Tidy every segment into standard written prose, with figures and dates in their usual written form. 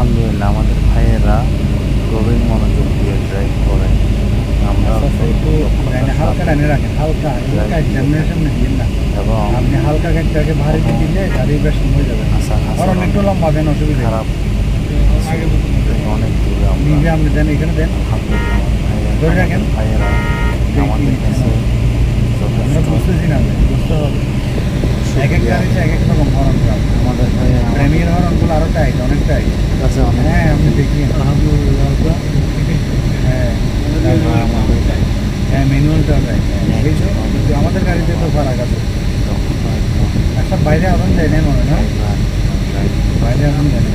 আলহামদুলিল্লাহ আমাদের ভাইয়েরা গভীর মনোযোগ দিয়ে ড্রাইভ করে। আমরা একটু হালকা টানে রাখেন, হালকা সামনে দিন না, এবং আপনি হালকা গাড়িটাকে ভারী দিয়ে দিলে গাড়ি বেশ হয়ে যাবে। কারণ একটু লম্বা দেন, অসুবিধা খারাপ অনেক দূরে আমরা নিজে আপনি দেন, এখানে দেন, আলহামদুলিল্লাহ ধরে রাখেন। ভাইয়েরা আমাদের কাছে আমরা যথেষ্ট বুঝতেছি না, বুঝতে হবে। এক এক গাড়িতে এক এক রকম হরন করা। আমাদের ভাইয়েরা প্রেমিয়ার হরনগুলো আরও টাইট, অনেক টাইট। কাছে অনেক হ্যাঁ, আপনি দেখিয়ে হ্যাঁ হ্যাঁ ম্যানুয়ালটাও টাইট। এই তো, কিন্তু আমাদের গাড়িতে তো ফারাক আছে। একটা বাইরে আগুন দেয় না মনে হয়, বাইরে আগুন দেয় না।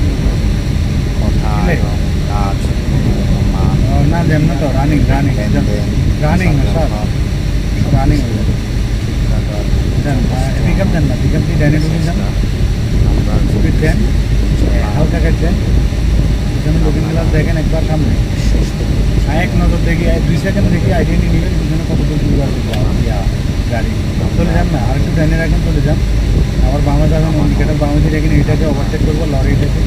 কথা এবং কাজ মান না দেন না তো, running running running sir, running দেন। পিক আপ দেন না, পিক আপ দিয়ে ডাইনে ঢুকে যান, আমরা স্পিড দেন, হালকা কাট দেন। পিছনে লুকিং গ্লাস দেখেন একবার সামনে, এক নজর দেখি 2 সেকেন্ড দেখি আইডিয়া নিয়ে নেবেন পিছনে কত দূর দূর আছে গাড়ি। চলে যান না, আর একটু ডাইনে রাখেন, চলে যান। আবার বামে যাবেন, ইন্ডিকেটার বামে দিয়ে রাখেন, এইটাকে ওভারটেক করবো, লরিটাকে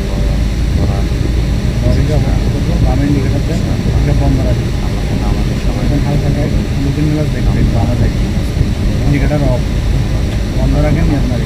ওভারটেক করবো, বামে ইন্ডিকেটার দেন, এটা বন্ধ রাখেন। আমাদের সবাই হালকা গাড়ি লুকিং গ্লাস দেখবেন, বামে দেখবেন, ইন্ডিকেটার অফ, বন্ধ রাখেন, আপনার